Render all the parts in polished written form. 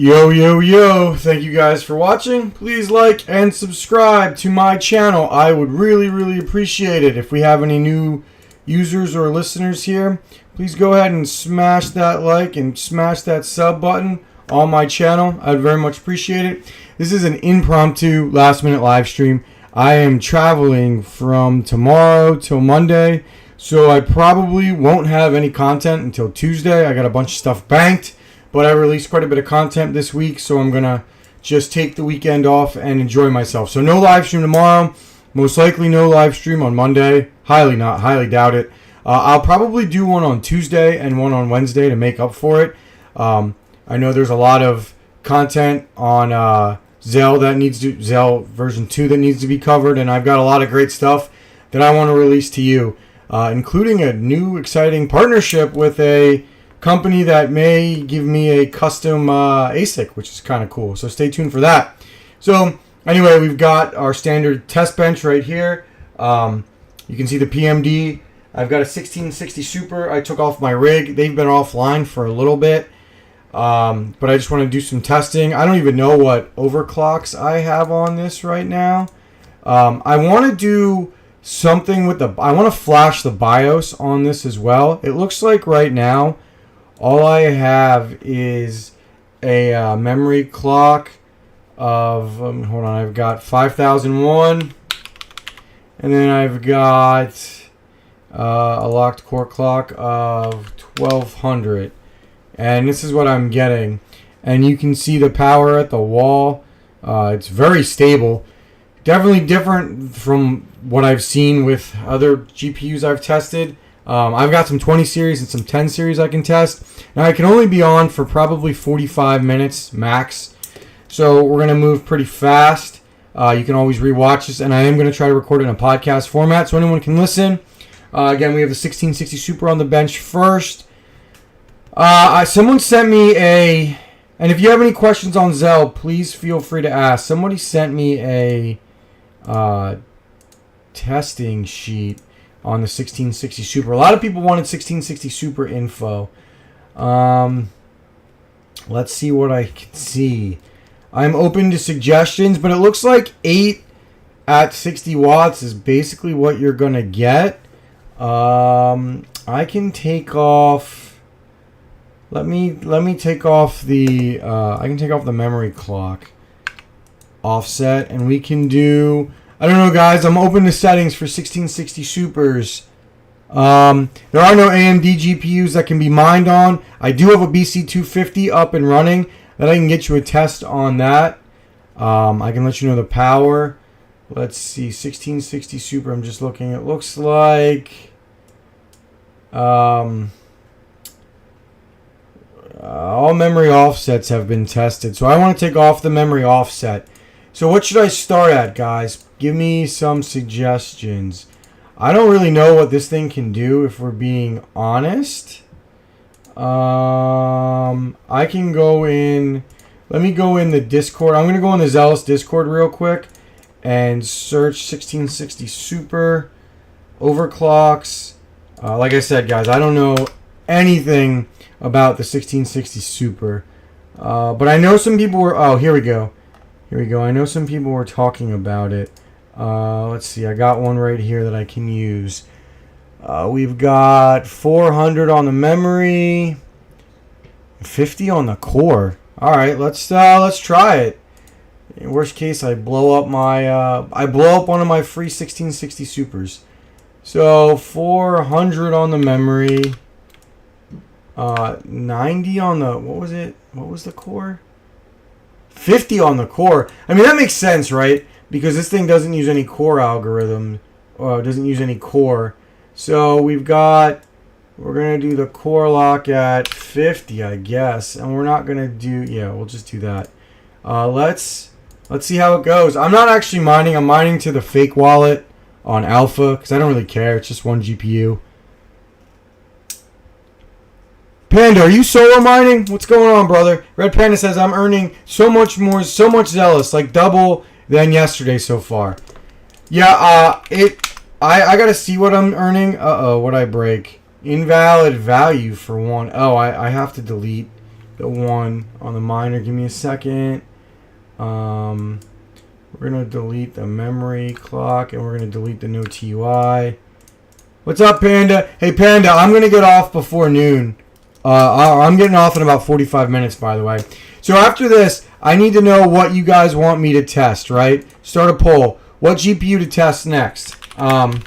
Yo, thank you guys for watching. Please like and subscribe to my channel. I would really appreciate it. If we have any new users or listeners here, please go ahead and smash that like and smash that sub button on my channel. I'd very much appreciate it. This is an impromptu last minute live stream. I am traveling from tomorrow till Monday, so I probably won't have any content until Tuesday. I got a bunch of stuff banked, but I released quite a bit of content this week, so I'm going to just take the weekend off and enjoy myself. So no live stream tomorrow. Most likely no live stream on Monday. Highly doubt it. I'll probably do one on Tuesday and one on Wednesday to make up for it. I know there's a lot of content on Xelis version 2 that needs to be covered, and I've got a lot of great stuff that I want to release to you, including a new exciting partnership with a company that may give me a custom ASIC, which is kind of cool. So stay tuned for that. So anyway, we've got our standard test bench right here. You can see the PMD. I've got a 1660 Super. I took off my rig. They've been offline for a little bit, but I just want to do some testing. I don't even know what overclocks I have on this right now. I want to do something with I want to flash the BIOS on this as well. It looks like right now all I have is a memory clock of, hold on, I've got 5001, and then I've got a locked core clock of 1200, and this is what I'm getting. And you can see the power at the wall. It's very stable. Definitely different from what I've seen with other GPUs I've tested. I've got some 20 series and some 10 series I can test. Now I can only be on for probably 45 minutes max, so we're going to move pretty fast. You can always rewatch this, and I am going to try to record it in a podcast format so anyone can listen. Again, we have the 1660 Super on the bench first. Someone sent me and if you have any questions on Xelis, please feel free to ask. Somebody sent me a testing sheet on the 1660 Super. A lot of people wanted 1660 Super info. Let's see what I can see. I'm open to suggestions, but it looks like 8 at 60 watts is basically what you're going to get. I can take off... Let me take off the... I can take off the memory clock offset, and we can do... I don't know, guys. I'm open to settings for 1660 Supers. There are no AMD GPUs that can be mined on. I do have a BC250 up and running that I can get you a test on that. I can let you know the power. Let's see, 1660 Super. I'm just looking. It looks like all memory offsets have been tested. So I want to take off the memory offset. So what should I start at, guys? Give me some suggestions. I don't really know what this thing can do, if we're being honest. I can go in... Let me go in the Discord. I'm going to go in the Xelis Discord real quick and search 1660 Super overclocks. Like I said, guys, I don't know anything about the 1660 Super. But I know some people were... Oh, here we go. I know some people were talking about it. Let's see. I got one right here that I can use. We've got 400 on the memory, 50 on the core. All right, let's try it. In worst case, I blow up one of my free 1660 Supers. So 400 on the memory, 90 on the what was the core? 50 on the core. I mean, that makes sense, right? Because this thing doesn't use any core algorithm, or doesn't use any core. So we're going to do the core lock at 50, I guess. And we're not going to do, yeah, we'll just do that. Let's see how it goes. I'm not actually mining. I'm mining to the fake wallet on Alpha, because I don't really care. It's just one GPU. Panda, are you solo mining? What's going on, brother? Red Panda says, I'm earning so much Xelis, like double than yesterday so far. Yeah, I gotta see what I'm earning. What'd I break? Invalid value for one. Oh, I have to delete the 1 on the miner. Give me a second. We're going to delete the memory clock, and we're going to delete the no TUI. What's up, Panda? Hey, Panda, I'm going to get off before noon. I'm getting off in about 45 minutes, by the way. So after this, I need to know what you guys want me to test, right? Start a poll. What GPU to test next? I've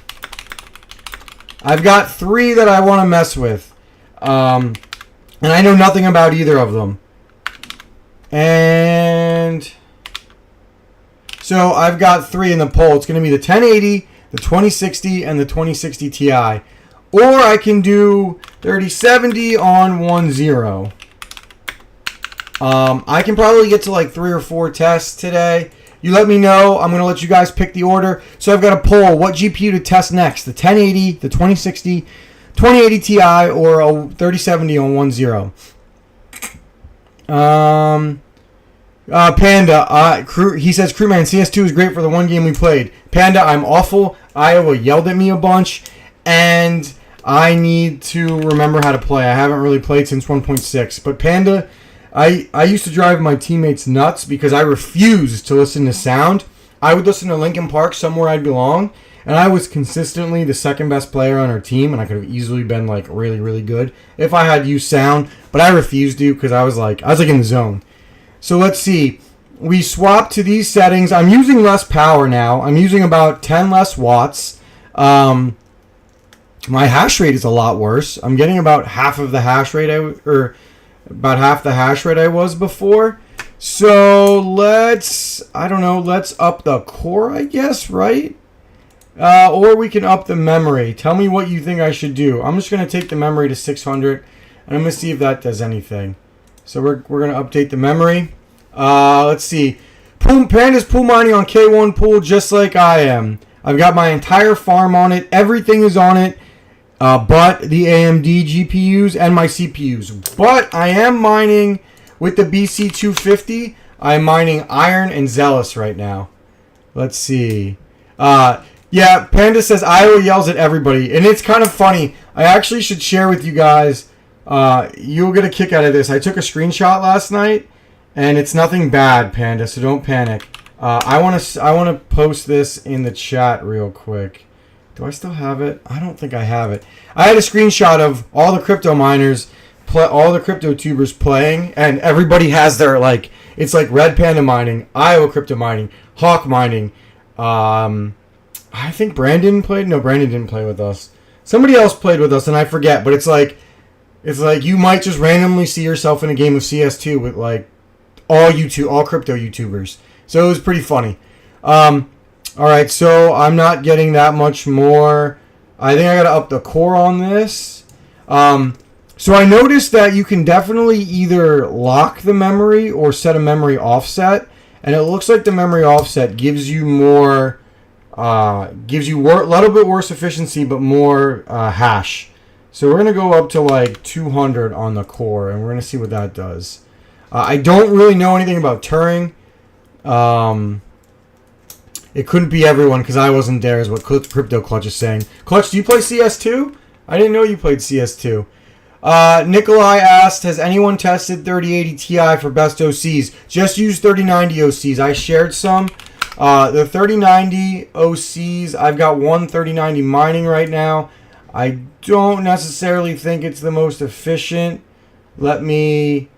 got 3 that I want to mess with. And I know nothing about either of them. And so I've got 3 in the poll. It's going to be the 1080, the 2060, and the 2060 Ti. Or I can do 3070 on 1.0. I can probably get to like 3 or 4 tests today. You let me know. I'm going to let you guys pick the order. So I've got a poll. What GPU to test next? The 1080, the 2060, 2080 Ti, or a 3070 on 1.0? Panda, he says, Crewman, CS2 is great for the one game we played. Panda, I'm awful. Iowa yelled at me a bunch, and I need to remember how to play. I haven't really played since 1.6. But Panda, I used to drive my teammates nuts because I refused to listen to sound. I would listen to Linkin Park, Somewhere I Belong, and I was consistently the second best player on our team, and I could have easily been like really, really good if I had used sound. But I refused to because I was like in the zone. So let's see. We swapped to these settings. I'm using less power now. I'm using about 10 less watts. My hash rate is a lot worse. I'm getting about half of the hash rate about half the hash rate I was before. So let's up the core, I guess, right? Or we can up the memory. Tell me what you think I should do. I'm just going to take the memory to 600, and I'm going to see if that does anything. So we're going to update the memory. Let's see. Panda's pool mining on K1 pool just like I am. I've got my entire farm on it. Everything is on it. But the AMD GPUs and my CPUs. But I am mining with the BC250. I'm mining Iron and Xelis right now. Let's see. Yeah, Panda says Iowa yells at everybody. And it's kind of funny. I actually should share with you guys. You'll get a kick out of this. I took a screenshot last night. And it's nothing bad, Panda, so don't panic. I want to post this in the chat real quick. Do I still have it? I don't think I have it. I had a screenshot of all the crypto miners, all the crypto tubers playing, and everybody has their, like, it's like Red Panda mining, Iowa crypto mining, Hawk mining. I think Brandon played. No, Brandon didn't play with us. Somebody else played with us, and I forget. But it's like you might just randomly see yourself in a game of CS2 with like all crypto YouTubers. So it was pretty funny. All right, so I'm not getting that much more. I think I got to up the core on this. So I noticed that you can definitely either lock the memory or set a memory offset. And it looks like the memory offset gives you more, a little bit worse efficiency, but more hash. So we're going to go up to like 200 on the core, and we're going to see what that does. I don't really know anything about Turing. It couldn't be everyone because I wasn't there, is what Crypto Clutch is saying. Clutch, do you play CS2? I didn't know you played CS2. Nikolai asked, has anyone tested 3080 Ti for best OCs? Just use 3090 OCs. I shared some. The 3090 OCs, I've got one 3090 mining right now. I don't necessarily think it's the most efficient. Let me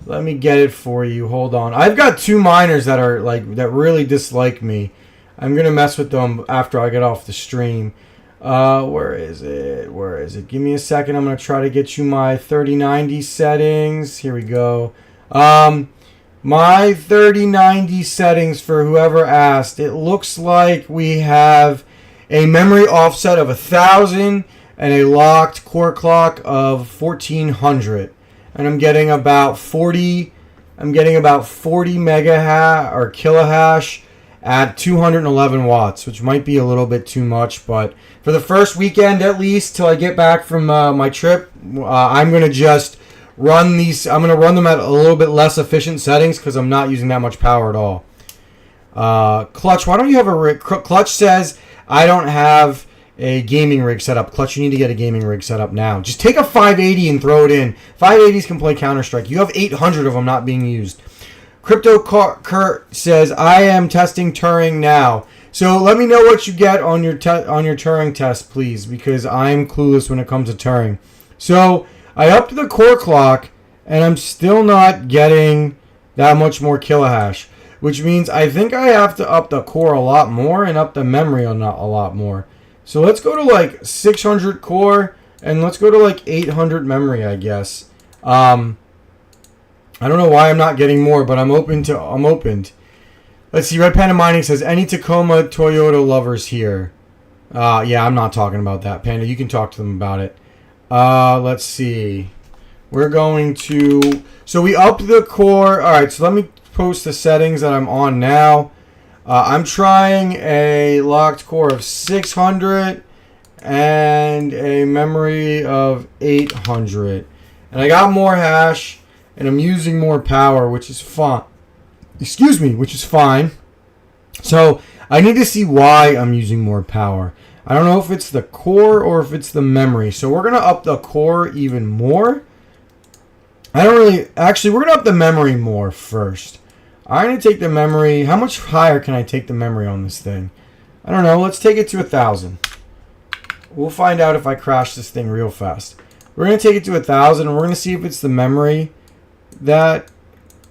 get it for you. Hold on. I've got 2 miners that are that really dislike me. I'm gonna mess with them after I get off the stream. Where is it? Give me a second. I'm gonna try to get you my 3090 settings. Here we go. My 3090 settings for whoever asked. It looks like we have a memory offset of 1000 and a locked core clock of 1400. And I'm getting about 40 megahash or kilohash at 211 watts, which might be a little bit too much, but for the first weekend at least, till I get back from my trip, I'm gonna just run these. I'm gonna run them at a little bit less efficient settings because I'm not using that much power at all. Clutch, why don't you have a Clutch says I don't have a gaming rig set up. Clutch, you need to get a gaming rig set up now. Just take a 580 and throw it in. 580s can play Counter-Strike. You have 800 of them not being used. Crypto Kurt says, I am testing Turing now. So let me know what you get on your Turing test, please, because I'm clueless when it comes to Turing. So I upped the core clock, and I'm still not getting that much more kilohash, which means I think I have to up the core a lot more and up the memory a lot more. So let's go to like 600 core, and let's go to like 800 memory, I guess. I don't know why I'm not getting more, but I'm opened. Let's see. Red Panda Mining says, any Tacoma Toyota lovers here? Yeah, I'm not talking about that. Panda, you can talk to them about it. Let's see. We're going to... So we upped the core. All right, so let me post the settings that I'm on now. I'm trying a locked core of 600 and a memory of 800. And I got more hash. And I'm using more power, which is fine. Excuse me, which is fine. So I need to see why I'm using more power. I don't know if it's the core or if it's the memory. So we're going to up the core even more. Actually, we're going to up the memory more first. I'm going to take the memory. How much higher can I take the memory on this thing? I don't know. Let's take it to 1,000. We'll find out if I crash this thing real fast. We're going to take it to 1,000, and we're going to see if it's the memory that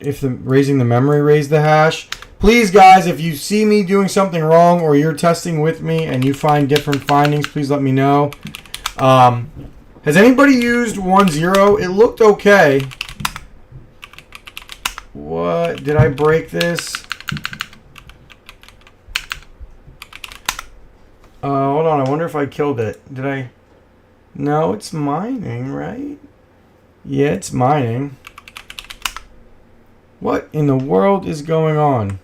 if the raising the memory raised the hash. Please, guys, if you see me doing something wrong or you're testing with me and you find different findings, please let me know. Has anybody used 1.0? It looked okay. What? Did I break this? Hold on. I wonder if I killed it. Did I? No, it's mining, right? Yeah, it's mining. What in the world is going on?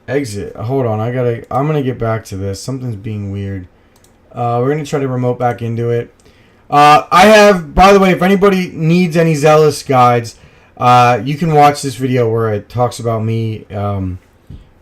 Exit. Hold on. I'm gonna get back to this. Something's being weird. We're gonna try to remote back into it. I have, by the way, if anybody needs any Xelis guides, you can watch this video where it talks about me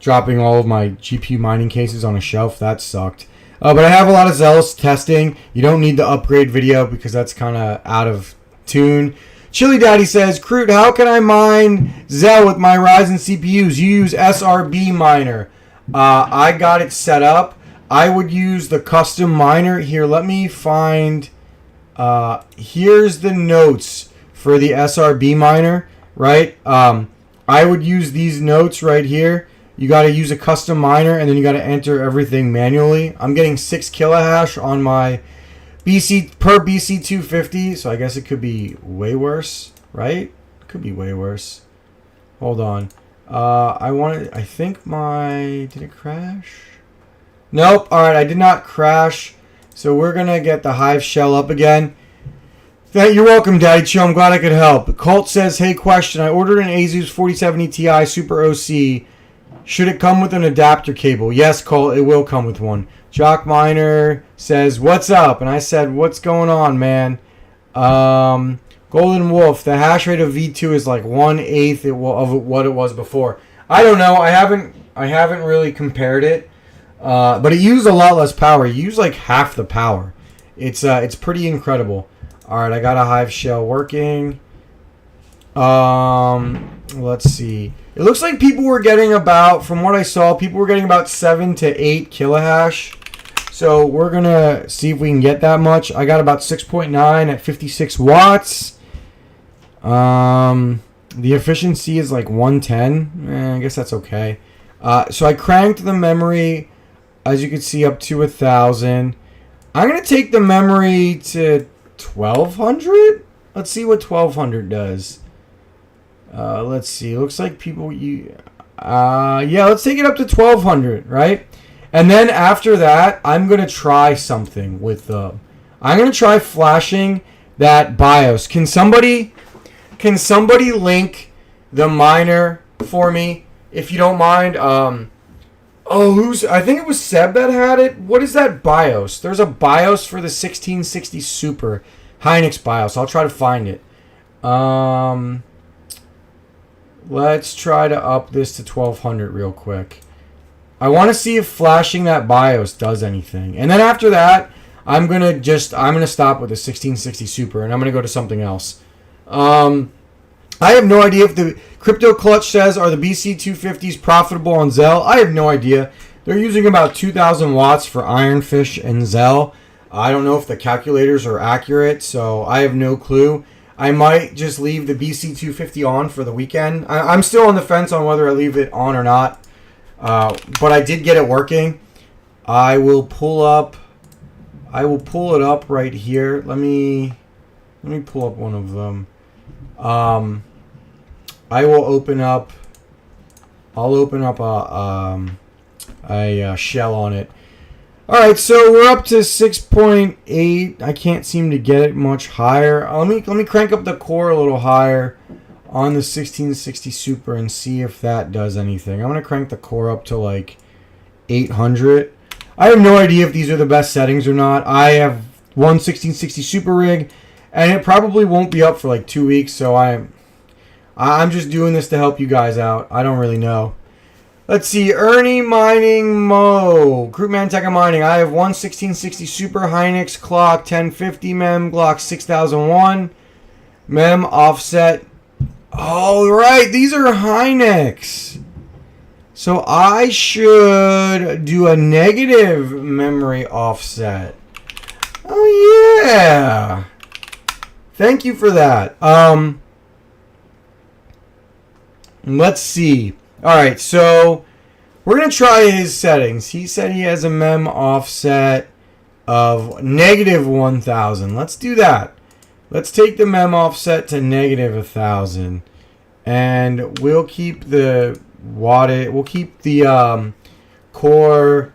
dropping all of my GPU mining cases on a shelf. That sucked. But I have a lot of Xelis testing. You don't need the upgrade video because that's kind of out of tune. Chili Daddy says, Crude, how can I mine Xel with my Ryzen CPUs? You use SRB miner. I got it set up. I would use the custom miner. Here, let me find... here's the notes for the SRB miner, right? I would use these notes right here. You got to use a custom miner, and then you got to enter everything manually. I'm getting 6 kilohash on my BC250, so I guess it could be way worse, right? Could be way worse. Hold on. I think did it crash? Nope. All right, I did not crash. So we're going to get the Hive shell up again. You're welcome, Daddy Chill. I'm glad I could help. Colt says, hey, question. I ordered an Asus 4070 Ti Super OC. Should it come with an adapter cable? Yes, Colt, it will come with one. Jock Miner says, what's up? And I said, what's going on, man? Golden Wolf, the hash rate of V2 is like 1/8 of what it was before. I don't know. I haven't really compared it. But it used a lot less power. It used like half the power. It's pretty incredible. All right, I got a Hive shell working. Let's see. It looks like people were getting about, from what I saw, people were getting about 7 to 8 kilohash. So we're going to see if we can get that much. I got about 6.9 at 56 watts. The efficiency is like 110. I guess that's okay. So I cranked the memory, as you can see, up to 1,000. I'm going to take the memory to 1,200. Let's see what 1,200 does. Let's see. It looks like people... yeah, let's take it up to 1,200, right? And then after that, I'm going to try something with the... I'm going to try flashing that BIOS. Can somebody link the miner for me, if you don't mind? I think it was Seb that had it. What is that BIOS? There's a BIOS for the 1660 Super. Hynix BIOS. I'll try to find it. Let's try to up this to 1,200 real quick. I want to see if flashing that BIOS does anything. And then after that, I'm gonna stop with the 1660 Super, and I'm gonna go to something else. I have no idea if the Crypto Clutch says, are the BC250s profitable on Zell? I have no idea. They're using about 2,000 watts for Ironfish and Zell. I don't know if the calculators are accurate, so I have no clue. I might just leave the BC250 on for the weekend. I'm still on the fence on whether I leave it on or not, but I did get it working. I will pull it up right here. Let me pull up one of them. I'll open up a shell on it. All right, so we're up to 6.8. I can't seem to get it much higher. Let me crank up the core a little higher on the 1660 Super and see if that does anything. I'm gonna crank the core up to like 800. I have no idea if these are the best settings or not. I have one 1660 Super rig, and it probably won't be up for like 2 weeks, so I'm just doing this to help you guys out. I don't really know. Let's see, Ernie Mining Mo, Groupman Tech and Mining. I have one 1660 Super Hynix clock 1050 mem Glock 6001 mem offset. All right, these are Hynix. So I should do a negative memory offset. Oh yeah. Thank you for that. Let's see. All right, so we're going to try his settings. He said he has a mem offset of negative 1,000. Let's do that. Let's take the mem offset to negative 1,000. And we'll keep the core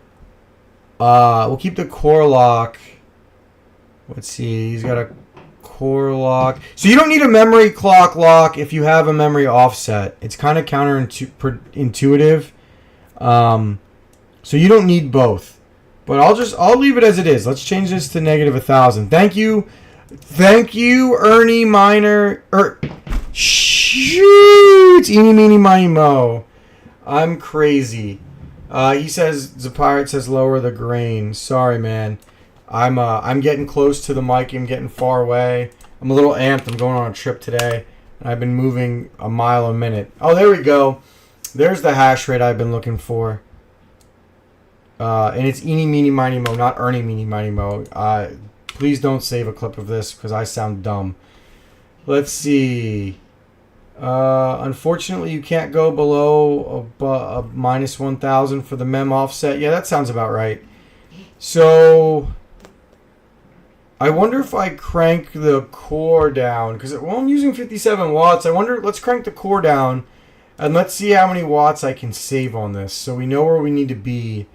lock. Let's see. He's got a core lock. So you don't need a memory clock lock if you have a memory offset. It's kind of counterintuitive. So you don't need both. But I'll leave it as it is. Let's change this to negative 1,000. Thank you, Ernie Miner. Shoot, eeny meeny miny mo. I'm crazy. He says the pirate says lower the grain. Sorry, man. I'm getting close to the mic. I'm getting far away. I'm a little amped. I'm going on a trip today, and I've been moving a mile a minute. Oh, there we go. There's the hash rate I've been looking for. And it's eeny meeny miny mo, not Ernie meeny miny mo. Please don't save a clip of this because I sound dumb. Let's see. Unfortunately, you can't go below a minus 1,000 for the mem offset. Yeah, that sounds about right. So I wonder if I crank the core down, because I'm using 57 watts. Let's crank the core down and let's see how many watts I can save on this so we know where we need to be.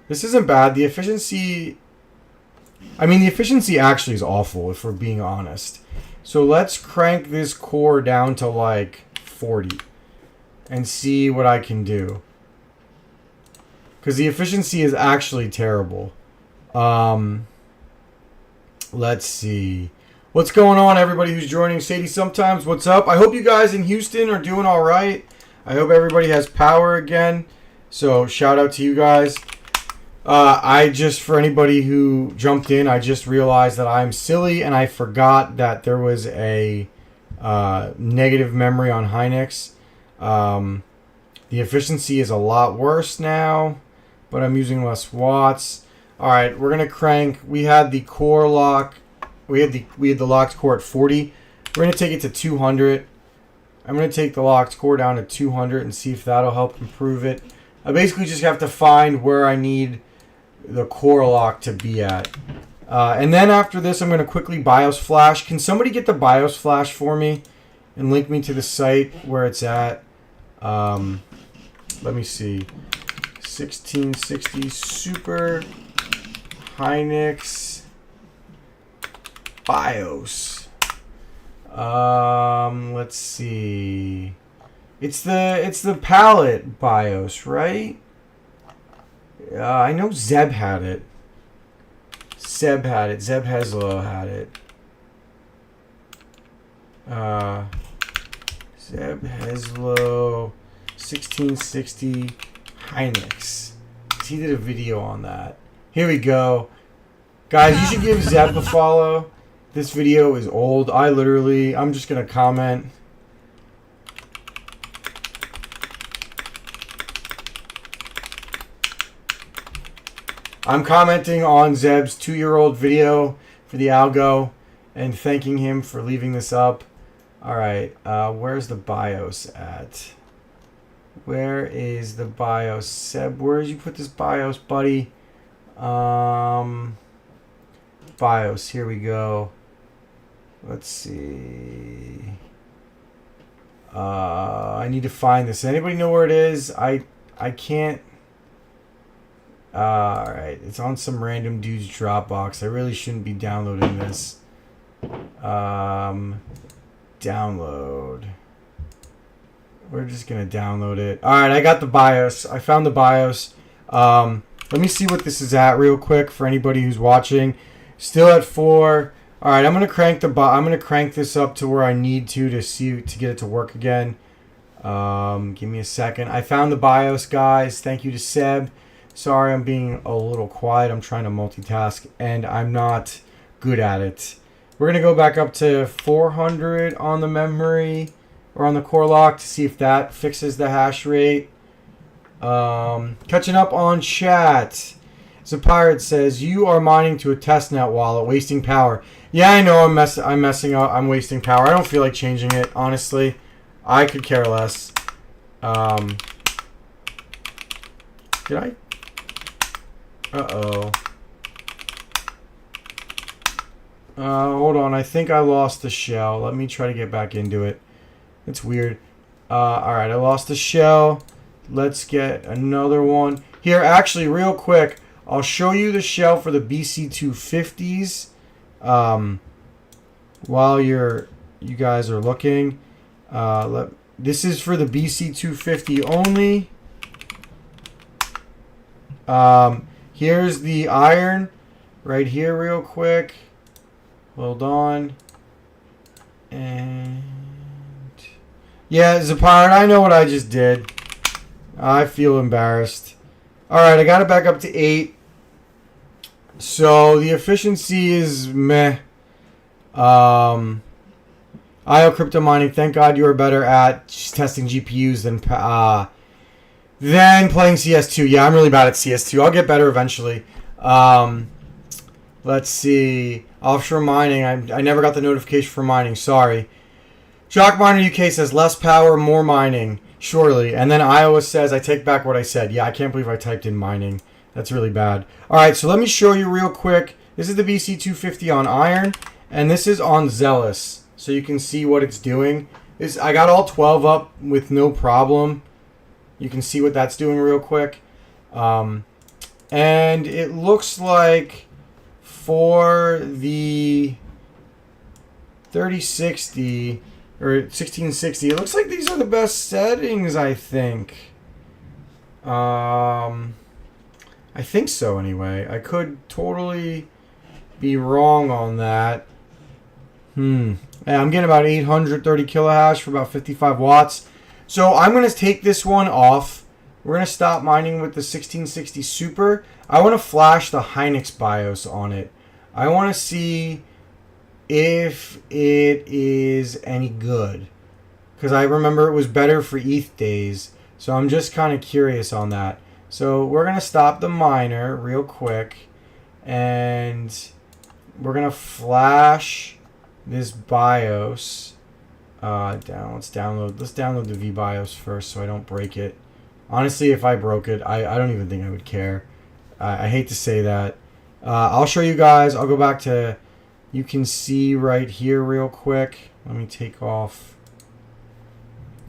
This isn't bad. The efficiency actually is awful if we're being honest. So let's crank this core down to like 40 and see what I can do. Because the efficiency is actually terrible. Let's see. What's going on, everybody who's joining? Sadie Sometimes, what's up? I hope you guys in Houston are doing all right. I hope everybody has power again. So shout out to you guys. For anybody who jumped in, I just realized that I'm silly and I forgot that there was a negative memory on Hynix. The efficiency is a lot worse now, but I'm using less watts. All right, we're gonna crank. We had the core lock. We had the locked core at 40. We're gonna take it to 200. I'm gonna take the locked core down to 200 and see if that'll help improve it. I basically just have to find where I need the core lock to be at. And then after this, I'm going to quickly BIOS flash. Can somebody get the BIOS flash for me and link me to the site where it's at? Let me see. 1660 Super Hynix BIOS. Let's see. It's the palette BIOS, right? I know Zeb had it. Zeb Heslow had it. Zeb Heslow 1660 Hynix. because he did a video on that. Here we go. Guys, you should give Zeb a follow. This video is old. I'm just going to comment. I'm commenting on Zeb's 2-year-old video for the algo and thanking him for leaving this up. Alright, where's the BIOS at? Where is the BIOS? Seb, where did you put this BIOS, buddy? BIOS, here we go. Let's see. I need to find this. Anybody know where it is? I can't. Alright, it's on some random dude's Dropbox. I really shouldn't be downloading this. Download. We're just going to download it. Alright, I got the BIOS. I found the BIOS. Let me see what this is at real quick for anybody who's watching. Still at 4. Alright, I'm going to crank this up to where I need to get it to work again. Give me a second. I found the BIOS, guys. Thank you to Seb. Sorry, I'm being a little quiet. I'm trying to multitask, and I'm not good at it. We're going to go back up to 400 on the memory, or on the core lock, to see if that fixes the hash rate. Catching up on chat. Zapirate says, you are mining to a testnet wallet, wasting power. Yeah, I know I'm messing up. I'm wasting power. I don't feel like changing it, honestly. I could care less. Did I? Uh-oh. Hold on. I think I lost the shell. Let me try to get back into it. It's weird. Alright, I lost the shell. Let's get another one. Here, actually, real quick, I'll show you the shell for the BC250s while you guys are looking. This is for the BC250 only. Here's the iron right here real quick. Hold on. And yeah, Zapirate, I know what I just did. I feel embarrassed. Alright, I got it back up to 8. So the efficiency is meh. IO crypto mining, thank God you are better at testing GPUs than playing CS2. Yeah, I'm really bad at CS2. I'll get better eventually. Let's see. Offshore mining. I never got the notification for mining. Sorry. Jock Miner UK says less power, more mining. Surely. And then Iowa says, I take back what I said. Yeah, I can't believe I typed in mining. That's really bad. Alright, so let me show you real quick. This is the BC250 on iron. And this is on Xelis. So you can see what it's doing. I got all 12 up with no problem. You can see what that's doing real quick. And it looks like for the 3060 or 1660, it looks like these are the best settings, I think. I think so anyway. I could totally be wrong on that. Yeah, I'm getting about 830 kilohash for about 55 watts. So I'm going to take this one off. We're going to stop mining with the 1660 Super. I want to flash the Hynix BIOS on it. I want to see if it is any good. Because I remember it was better for ETH days. So I'm just kind of curious on that. So we're going to stop the miner real quick. And we're going to flash this BIOS. Let's download the VBIOS first so I don't break it. Honestly, if I broke it, I don't even think I would care. I hate to say that. I'll show you guys. I'll go back to, you can see right here real quick. Let me take off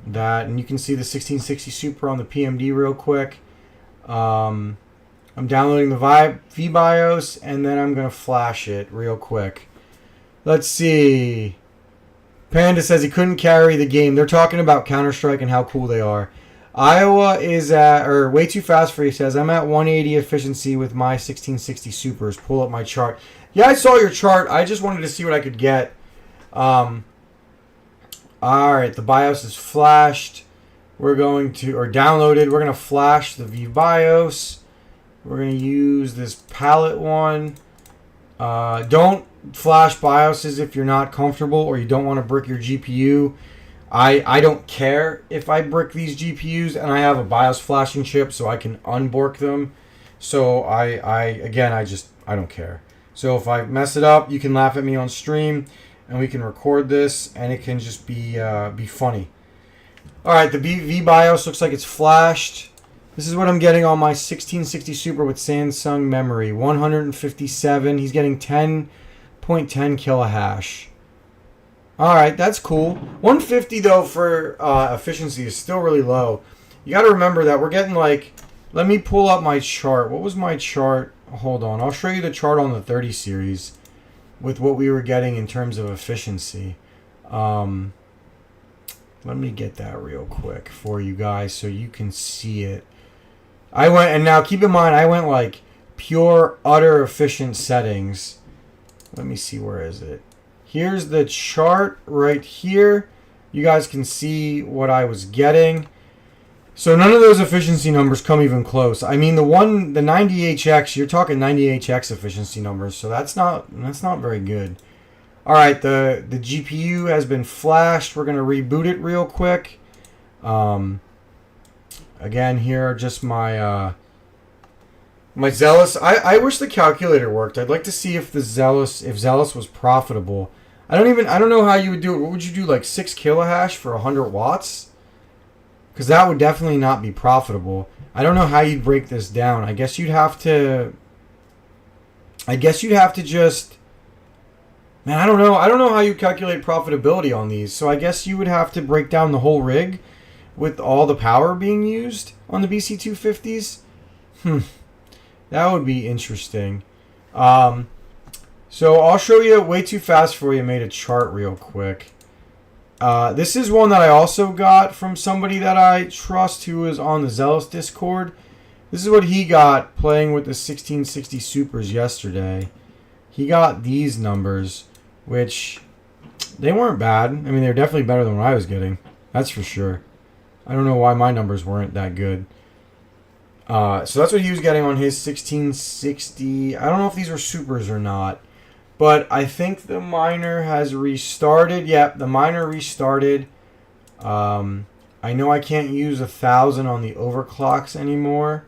that. And you can see the 1660 Super on the PMD real quick. I'm downloading the VBIOS and then I'm going to flash it real quick. Let's see. Panda says he couldn't carry the game. They're talking about Counter-Strike and how cool they are. Iowa is at, or way too fast for you, says, I'm at 180 efficiency with my 1660 Supers. Pull up my chart. Yeah, I saw your chart. I just wanted to see what I could get. Alright, the BIOS is flashed. We're going to, or downloaded. We're going to flash the VBIOS. We're going to use this palette one. Don't flash BIOSes if you're not comfortable or you don't want to brick your GPU. I don't care if I brick these GPUs, and I have a BIOS flashing chip so I can unbork them. So I don't care. So if I mess it up, you can laugh at me on stream, and we can record this, and it can just be funny. All right, the VBIOS looks like it's flashed. This is what I'm getting on my 1660 Super with Samsung memory, 157. He's getting 10.10 kilohash. All right, that's cool. 150 though for efficiency is still really low. You got to remember that we're getting like. Let me pull up my chart. What was my chart? Hold on, I'll show you the chart on the 30 series with what we were getting in terms of efficiency. Let me get that real quick for you guys so you can see it. I went, and now keep in mind, I went like pure, utter efficient settings. Let me see, where is it? Here's the chart right here. You guys can see what I was getting. So none of those efficiency numbers come even close. I mean, the 90HX, you're talking 90HX efficiency numbers, so that's not very good. All right, the GPU has been flashed. We're going to reboot it real quick. Again, here are just my my Xelis. I wish the calculator worked. I'd like to see if Xelis was profitable. I don't know how you would do it. What would you do, like 6 kilohash for 100 watts? Because that would definitely not be profitable. I don't know how you'd break this down. I guess you'd have to just. Man, I don't know. I don't know how you calculate profitability on these. So I guess you would have to break down the whole rig with all the power being used on the BC250s. That would be interesting. So I'll show you way too fast for you. Made a chart real quick. This is one that I also got from somebody that I trust who is on the Xelis Discord. This is what he got playing with the 1660 Supers yesterday. He got these numbers, which they weren't bad. I mean, they're definitely better than what I was getting. That's for sure. I don't know why my numbers weren't that good. So that's what he was getting on his 1660. I don't know if these are Supers or not. But I think the miner has restarted. Yep, the miner restarted. I know I can't use 1,000 on the overclocks anymore.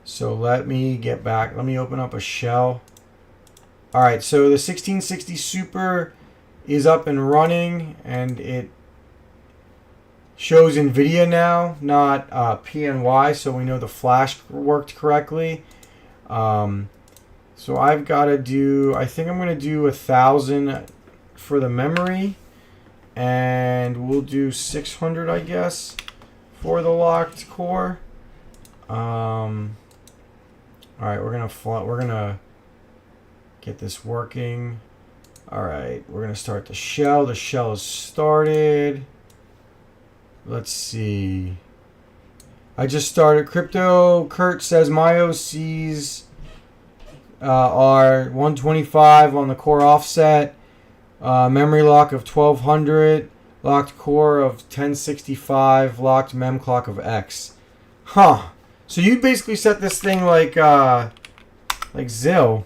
So let me get back. Let me open up a shell. All right, so the 1660 Super is up and running, and it shows NVIDIA now, not PNY, so we know the flash worked correctly. So I've got to do, I think I'm going to do 1,000 for the memory, and we'll do 600, I guess, for the locked core. All right, we're gonna get this working. All right, we're gonna start the shell. The shell is started. Let's see. I just started crypto. Kurt says my OCs are 125 on the core offset, memory lock of 1200, locked core of 1065, locked mem clock of X. Huh. So you basically set this thing like Zill.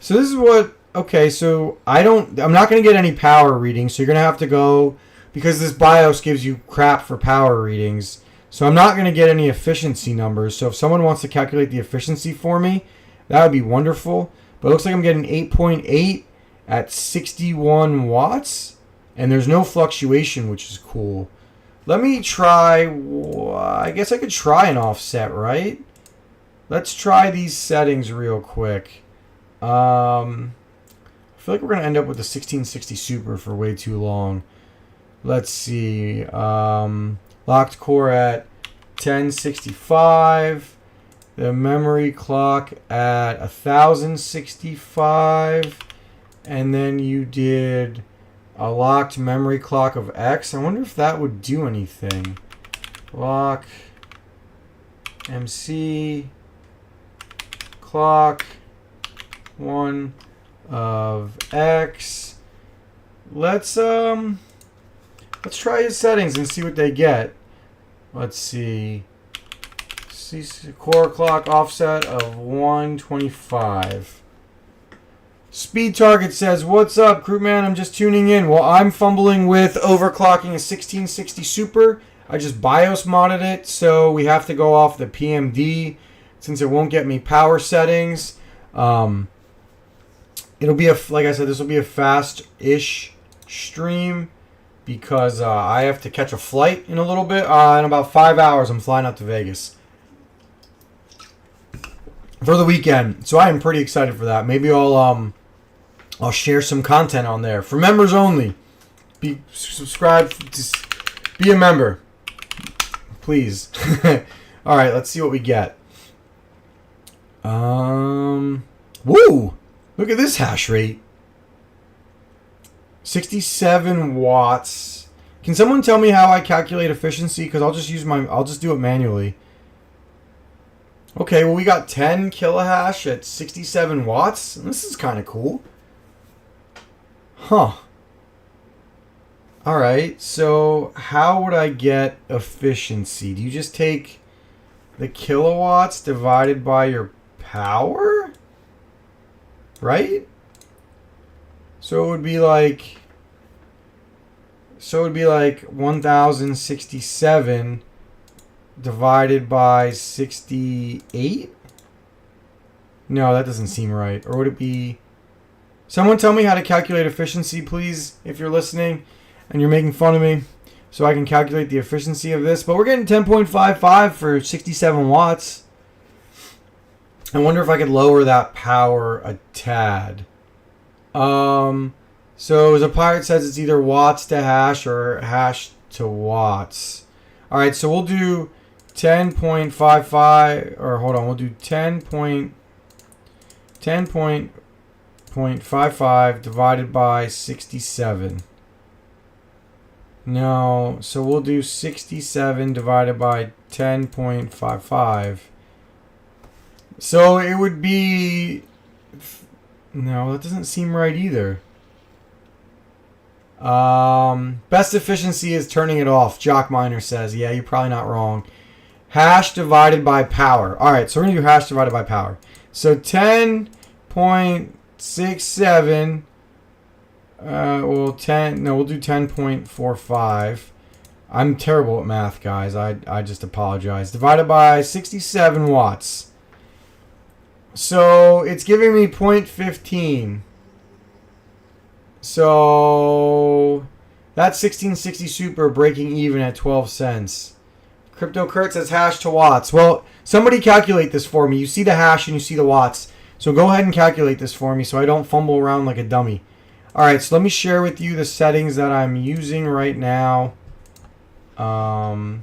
So this is what. Okay, so I'm not going to get any power readings, so you're going to have to go, because this BIOS gives you crap for power readings. So I'm not going to get any efficiency numbers. So if someone wants to calculate the efficiency for me, that would be wonderful. But it looks like I'm getting 8.8 at 61 watts. And there's no fluctuation, which is cool. Let me try. I guess I could try an offset, right? Let's try these settings real quick. I feel like we're going to end up with the 1660 Super for way too long. Let's see. Locked core at 1065. The memory clock at 1065. And then you did a locked memory clock of X. I wonder if that would do anything. Lock MC clock 1 of X. Let's try his settings and see what they get. Let's see. core clock offset of 125. Speed Target says, "What's up, crewman? I'm just tuning in." Well, I'm fumbling with overclocking a 1660 Super. I just BIOS modded it, so we have to go off the PMD since it won't get me power settings. It'll be like I said, this will be a fast-ish stream because I have to catch a flight in a little bit. In about 5 hours, I'm flying out to Vegas for the weekend, so I am pretty excited for that. Maybe I'll share some content on there for members only. Be subscribed, just be a member, please. All right, let's see what we get. Woo! Look at this hash rate. 67 watts. Can someone tell me how I calculate efficiency? Because I'll just do it manually. Okay, well, we got 10 kilohash at 67 watts. This is kind of cool. Huh. Alright, so how would I get efficiency? Do you just take the kilowatts divided by your power? Right? So it would be like 1067 divided by 68? No, that doesn't seem right. Or would it be... Someone tell me how to calculate efficiency, please, if you're listening and you're making fun of me, so I can calculate the efficiency of this. But we're getting 10.55 for 67 watts. I wonder if I could lower that power a tad. So the pirate says it's either watts to hash or hash to watts. All right, so we'll do 10.55, or hold on, we'll do 10.55 divided by 67. No, so we'll do 67 divided by 10.55. So it would be... No, that doesn't seem right either. Best efficiency is turning it off. Jock Miner says, yeah, you're probably not wrong. Hash divided by power. All right, so we're going to do hash divided by power. So 10.67. We'll do 10.45. I'm terrible at math, guys. I just apologize. Divided by 67 watts. So it's giving me 0.15. So that's 1660 Super breaking even at 12 cents. Crypto Kurt says hash to watts. Well, somebody calculate this for me. You see the hash and you see the watts. So go ahead and calculate this for me so I don't fumble around like a dummy. All right, so let me share with you the settings that I'm using right now. Here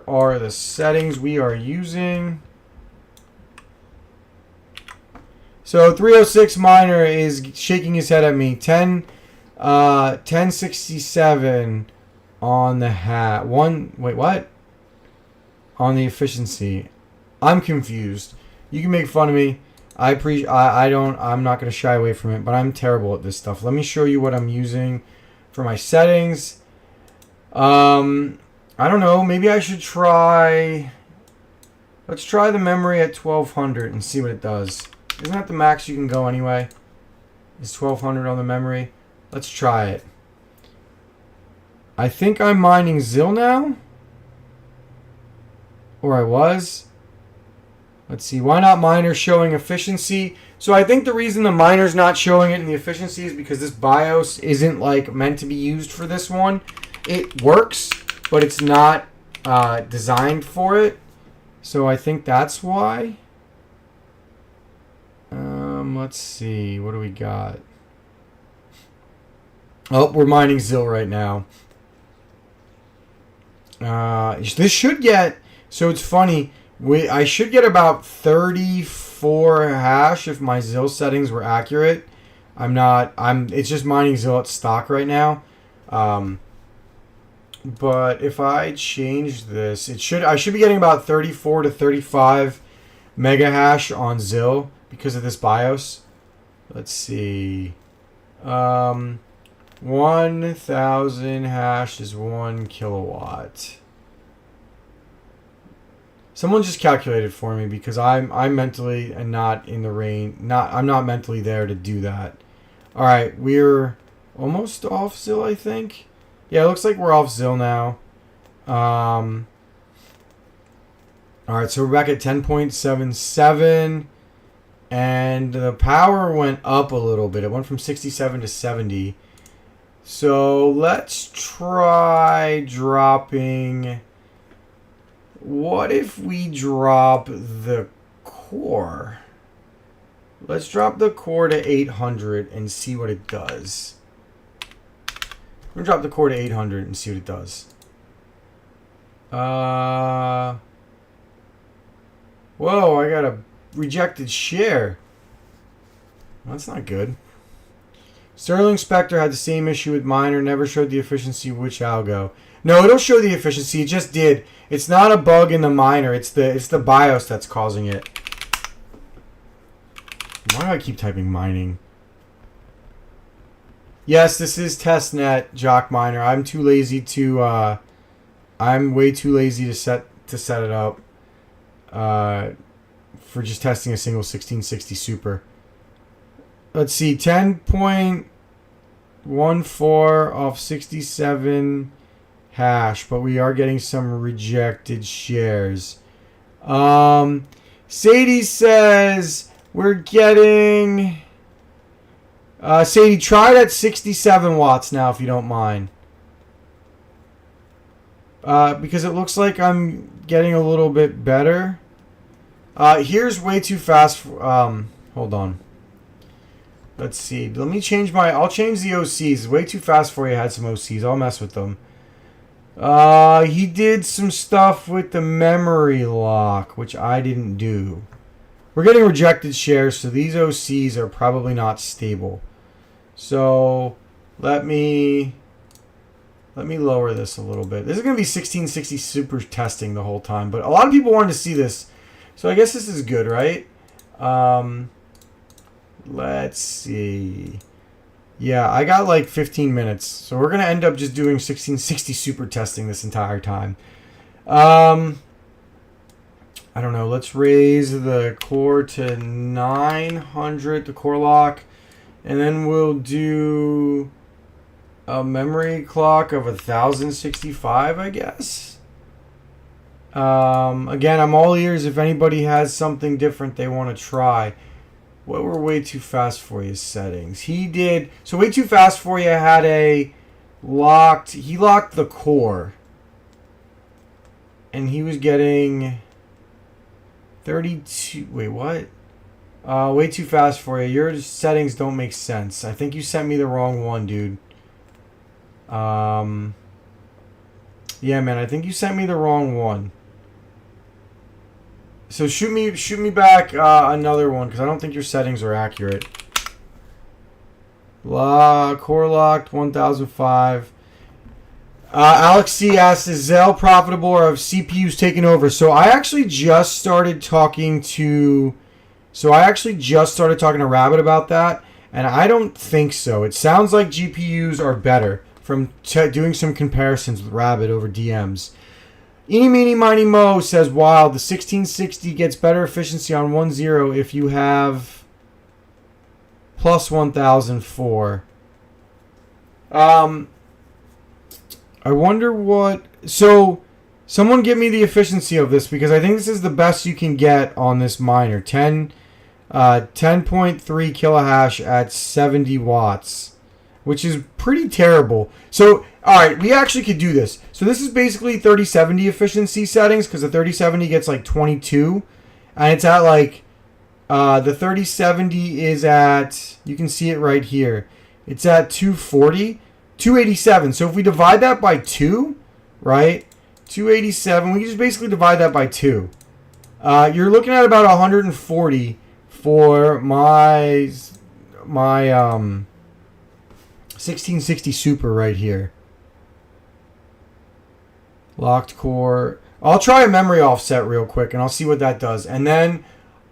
are the settings we are using. So 306 Miner is shaking his head at me. 1067 on the hat. Wait, what? On the efficiency. I'm confused. You can make fun of me. I'm not going to shy away from it, but I'm terrible at this stuff. Let me show you what I'm using for my settings. I don't know. Maybe I should try... Let's try the memory at 1200 and see what it does. Isn't that the max you can go anyway? Is 1200 on the memory? Let's try it. I think I'm mining Xil now. Or I was. Let's see. Why not miner showing efficiency? So I think the reason the miner's not showing it in the efficiency is because this BIOS isn't like meant to be used for this one. It works, but it's not designed for it. So I think that's why. Let's see. What do we got? Oh, we're mining Xil right now. This should get... So it's funny. I should get about 34 hash if my Xil settings were accurate. It's just mining Xil at stock right now. But if I change this, I should be getting about 34 to 35 mega hash on Xil because of this BIOS. Let's see. 1000 hash is 1 kilowatt. Someone just calculated for me because I'm mentally and not in the range. I'm not mentally there to do that. All right, we're almost off Zill, I think. Yeah, it looks like we're off Zill now. All right, so we're back at 10.77, and the power went up a little bit. It went from 67 to 70. So let's try dropping. What if we drop the core? Let's drop the core to 800 and see what it does. I'm going to drop the core to 800 and see what it does. Whoa, I got a rejected share. That's not good. Sterling Spectre had the same issue with miner, never showed the efficiency of which algo. No, it'll show the efficiency, it just did. It's not a bug in the miner, it's the BIOS that's causing it. Why do I keep typing mining? Yes, this is testnet Jock Miner. I'm too lazy to I'm way too lazy to set it up for just testing a single 1660 super. Let's see, 10.14 off 67 hash, but we are getting some rejected shares. Sadie says we're getting Sadie, try it at 67 watts now if you don't mind. Because it looks like I'm getting a little bit better. Here's way too fast. Hold on. Let's see. Let me change I'll change the OCs. Way too fast for you. Had some OCs. I'll mess with them. He did some stuff with the memory lock, which I didn't do. We're getting rejected shares, so these OCs are probably not stable. So let me lower this a little bit. This is going to be 1660 super testing the whole time, but a lot of people wanted to see this, so I guess this is good, right? Let's see. Yeah, I got like 15 minutes, so we're going to end up just doing 1660 super testing this entire time. I don't know. Let's raise the core to 900, the core lock, and then we'll do a memory clock of 1065, I guess. Again, I'm all ears if anybody has something different they want to try. What were way too fast for you settings? He did, so way too fast for you had he locked the core. And he was getting 32, wait, what? Way too fast for you. Your settings don't make sense. I think you sent me the wrong one, dude. Yeah, man, I think you sent me the wrong one. So shoot me back another one, because I don't think your settings are accurate. Core locked 1005. Alex C asks, is Zell profitable or have CPUs taken over? So I actually just started talking to Rabbit about that, and I don't think so. It sounds like GPUs are better from doing some comparisons with Rabbit over DMs. Eeny, meeny, miny, mo says, wow, the 1660 gets better efficiency on 1.0 if you have plus 1004. I wonder what... So, someone give me the efficiency of this, because I think this is the best you can get on this miner. 10.3 kilohash at 70 watts, which is pretty terrible. So, alright, we actually could do this. So this is basically 3070 efficiency settings, because the 3070 gets like 22, and it's at like, the 3070 is at, you can see it right here, it's at 287. So if we divide that by 2, right, 287, we can just basically divide that by 2. You're looking at about 140 for my 1660 super right here. Locked core. I'll try a memory offset real quick, and I'll see what that does. And then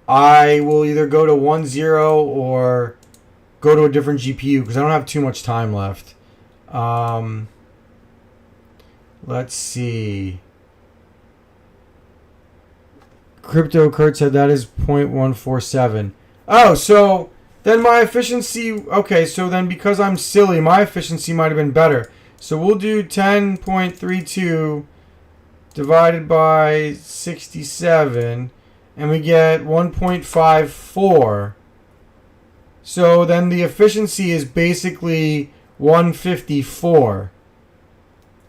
I will either go to 1.0 or go to a different GPU, because I don't have too much time left. Let's see. Crypto Kurt said that is 0.147. Oh, so then my efficiency... Okay, so then because I'm silly, my efficiency might have been better. So we'll do 10.32 divided by 67, and we get 1.54. So then the efficiency is basically 154.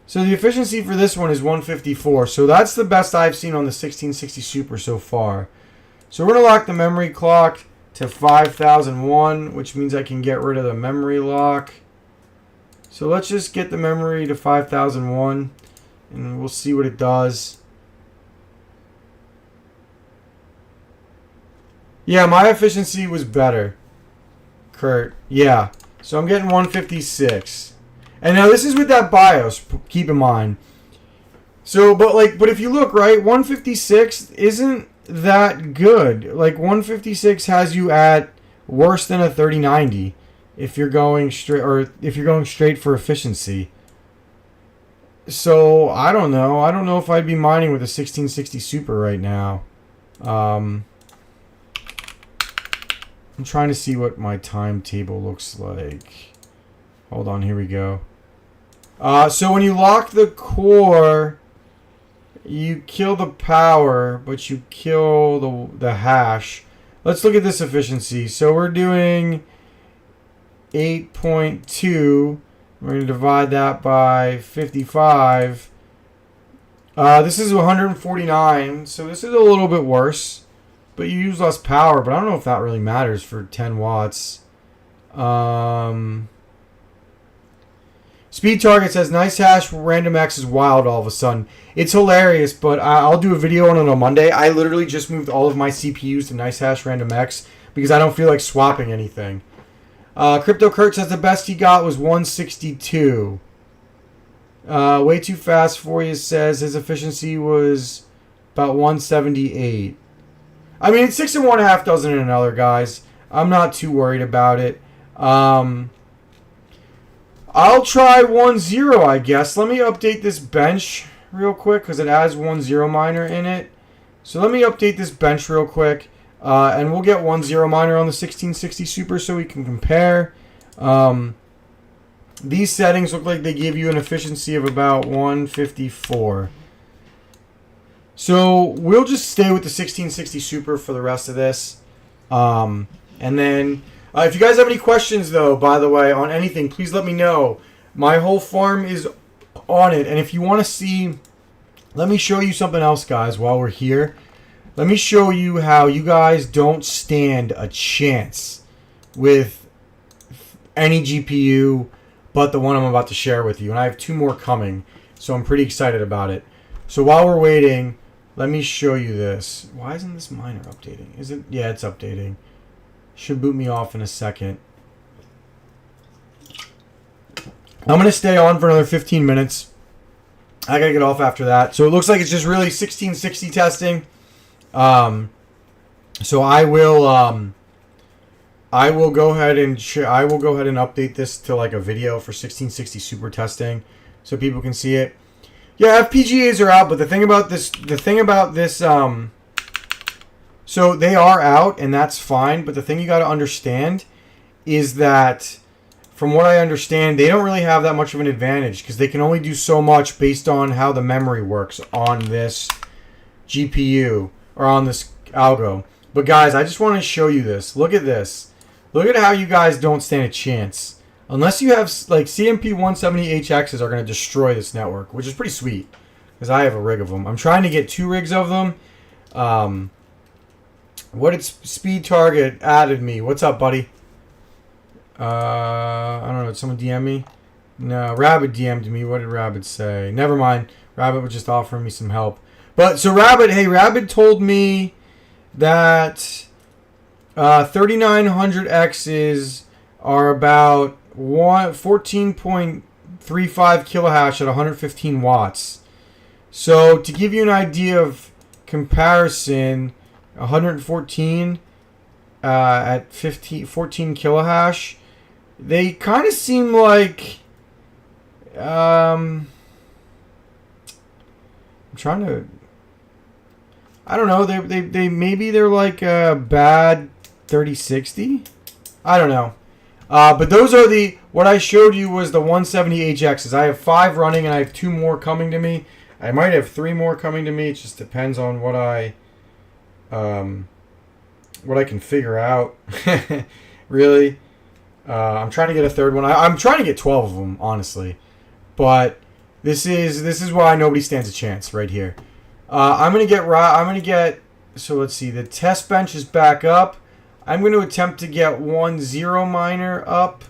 So the efficiency for this one is 154. So that's the best I've seen on the 1660 Super so far. So we're going to lock the memory clock to 5001, which means I can get rid of the memory lock. So let's just get the memory to 5001, and we'll see what it does. Yeah, my efficiency was better, Kurt. Yeah. So I'm getting 156. And now this is with that BIOS, keep in mind. So, but if you look, right, 156 isn't that good. Like 156 has you at worse than a 3090 if you're going straight for efficiency. So, I don't know. I don't know if I'd be mining with a 1660 Super right now. I'm trying to see what my timetable looks like. Hold on, here we go. So when you lock the core, you kill the power, but you kill the hash. Let's look at this efficiency. So we're doing 8.2. We're going to divide that by 55. This is 149, so this is a little bit worse. But you use less power, but I don't know if that really matters for 10 watts. Speed Target says, nice hash, random X is wild all of a sudden. It's hilarious, but I'll do a video on it on Monday. I literally just moved all of my CPUs to nice hash, random X, because I don't feel like swapping anything. Crypto Kurt says the best he got was 162. Way too fast for you says his efficiency was about 178. I mean, it's 6 and 1/2 dozen in another, guys. I'm not too worried about it. I'll try 1.0, I guess. Let me update this bench real quick because it has 1.0 miner in it. So let me update this bench real quick. And we'll get 1.0 miner on the 1660 Super so we can compare. These settings look like they give you an efficiency of about 154. So we'll just stay with the 1660 Super for the rest of this. And then, if you guys have any questions, though, by the way, on anything, please let me know. My whole farm is on it. And if you want to see, let me show you something else, guys, while we're here. Let me show you how you guys don't stand a chance with any GPU but the one I'm about to share with you. And I have 2 more coming, so I'm pretty excited about it. So while we're waiting, let me show you this. Why isn't this miner updating? Is it? Yeah, it's updating. Should boot me off in a second. I'm going to stay on for another 15 minutes. I got to get off after that. So it looks like it's just really 1660 testing. So I will go ahead and update this to like a video for 1660 Super testing so people can see it. Yeah, FPGAs are out, but the thing about this, so they are out, and that's fine, but the thing you got to understand is that, from what I understand, they don't really have that much of an advantage, because they can only do so much based on how the memory works on this GPU, or on this algo. But guys, I just want to show you this. Look at this. Look at how you guys don't stand a chance. Unless you have, like, CMP 170HXs are going to destroy this network, which is pretty sweet, because I have a rig of them. I'm trying to get 2 rigs of them. What did Speed Target added me? What's up, buddy? I don't know. Did someone DM me? No, Rabbit DM'd me. What did Rabbit say? Never mind. Rabbit was just offering me some help. But, so Rabbit told me that 3900Xs are about 14.35 kilohash at 115 watts. So to give you an idea of comparison, 114 at 14 kilohash, they kind of seem like I'm I don't know. They maybe they're like a bad 3060. I don't know. But those are what I showed you was the 170HXs. I have 5 running and I have 2 more coming to me. I might have 3 more coming to me. It just depends on what I can figure out. Really. I'm trying to get a 3rd one. I'm trying to get 12 of them, honestly. But this is why nobody stands a chance right here. I'm gonna get. So let's see. The test bench is back up. I'm going to attempt to get 1 0 miner up.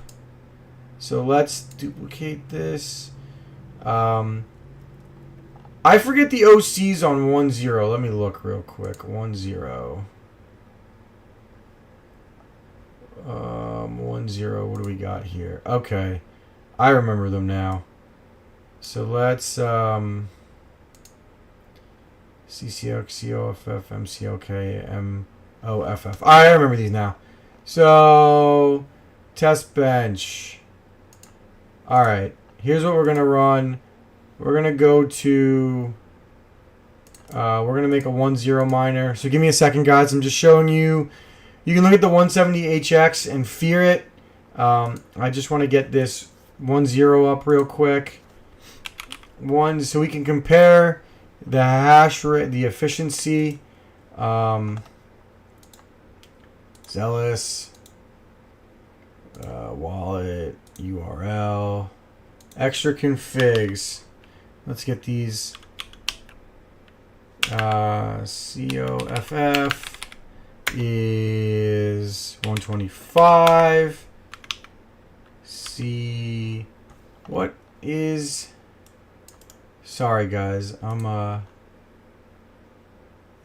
So let's duplicate this. I forget the OCs on 1 0. Let me look real quick. 1 0. 1 0. What do we got here? Okay. I remember them now. So let's CCL, COFF, MCLK, MOFF. I remember these now. So test bench. Alright. Here's what we're gonna run. We're gonna go to we're gonna make a 1 0 miner. So give me a second, guys. I'm just showing you. You can look at the 170HX and fear it. I just want to get this 1 0 up real quick. So we can compare the hash rate, the efficiency. Xelis, wallet, URL, extra configs. Let's get these. COFF is 125. What is? Sorry guys, I'm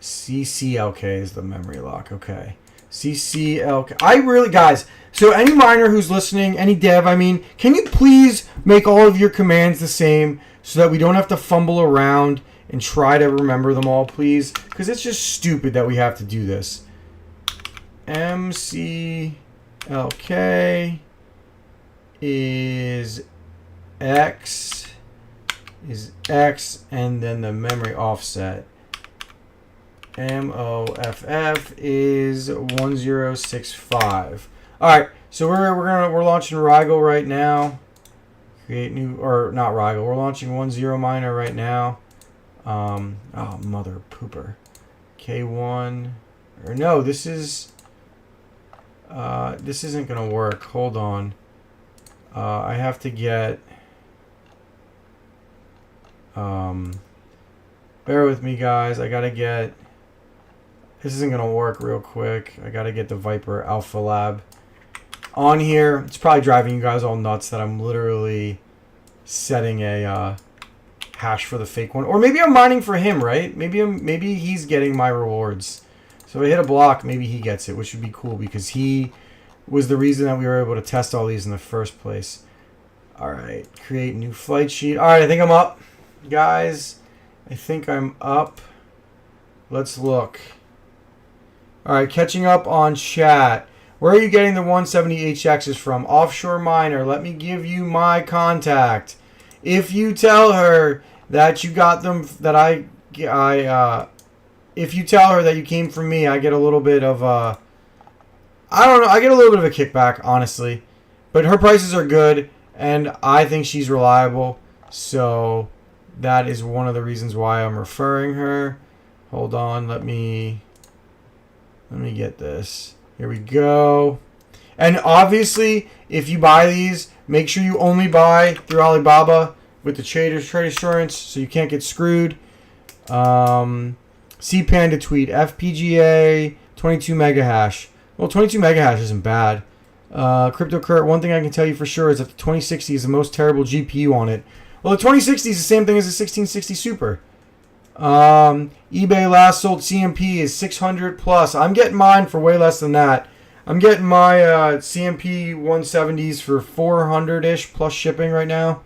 CCLK is the memory lock. Okay. CCLK. Guys, so any miner who's listening, any dev, I mean, can you please make all of your commands the same so that we don't have to fumble around and try to remember them all, please? Because it's just stupid that we have to do this. MCLK is X, and then the memory offset. MOFF is 1065. All right, so we're launching Rigel right now. Create new, or not Rigel. We're launching 1 0 miner right now. Oh mother pooper. K1, or no, this isn't gonna work. Hold on. I have to get. Bear with me, guys. I gotta get. This isn't gonna work real quick. I gotta get the Viper Alpha Lab on here. It's probably driving you guys all nuts that I'm literally setting a hash for the fake one, or maybe I'm mining for him, right? Maybe he's getting my rewards. So if I hit a block, maybe he gets it, which would be cool because he was the reason that we were able to test all these in the first place. All right, create new flight sheet. All right, I think I'm up, guys. I think I'm up. Let's look. All right, catching up on chat. Where are you getting the 170HXs from? Offshore miner. Let me give you my contact. If you tell her that you got them, if you tell her that you came from me, I get a little bit of I don't know. I get a little bit of a kickback, honestly. But her prices are good, and I think she's reliable. So that is one of the reasons why I'm referring her. Hold on, let me get this. Here we go. And obviously, if you buy these, make sure you only buy through Alibaba with the trade assurance so you can't get screwed. CPanda tweet, FPGA 22 mega hash. Well, 22 mega hash isn't bad. CryptoCurt, one thing I can tell you for sure is that the 2060 is the most terrible GPU on it. Well, the 2060 is the same thing as the 1660 Super. eBay last sold CMP is 600 plus. I'm getting mine for way less than that. I'm getting my CMP 170s for 400-ish plus shipping right now.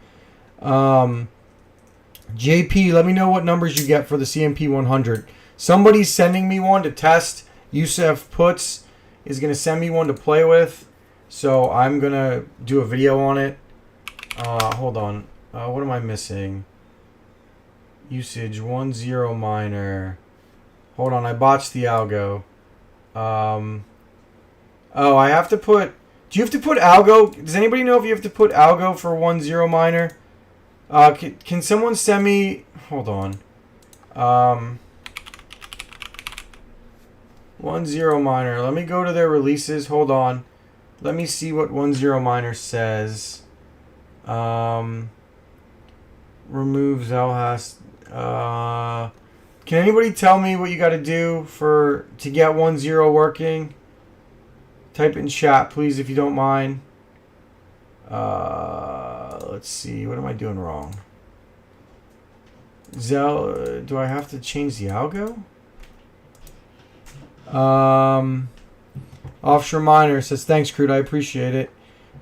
JP, let me know what numbers you get for the CMP 100. Somebody's sending me one to test. Yusef Puts is going to send me one to play with. So I'm going to do a video on it. Hold on. What am I missing? Usage 1 0 miner. Hold on, I botched the algo. Oh, I have to put... Do you have to put algo? Does anybody know if you have to put algo for 1.0 miner? Can someone send me... Hold on. 1.0 miner. Let me go to their releases. Hold on. Let me see what 1.0 miner says. Remove Zelhas. Can anybody tell me what you got to do to get 1.0 working? Type it in chat, please, if you don't mind. Let's see. What am I doing wrong? Do I have to change the algo? Offshore Miner says, thanks, Crude. I appreciate it.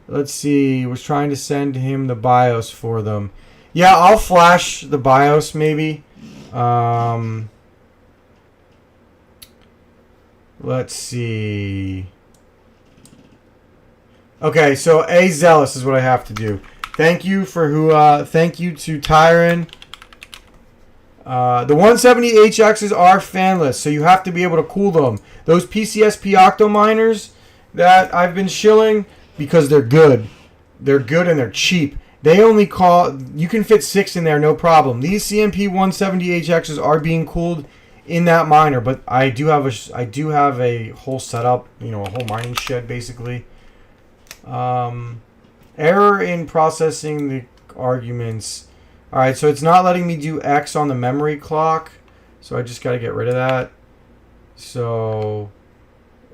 Let's see. Was trying to send him the BIOS for them. Yeah, I'll flash the BIOS maybe. Let's see. Okay, so Xelis is what I have to do. Thank you thank you to Tyron. The 170HXs are fanless, so you have to be able to cool them. Those PCSP octo miners that I've been shilling, because they're good. They're good and they're cheap. They only you can fit 6 in there, no problem. These CMP 170HXs are being cooled in that miner, but I do have a whole setup, a whole mining shed basically. Error in processing the arguments. Alright, so it's not letting me do X on the memory clock. So I just got to get rid of that. So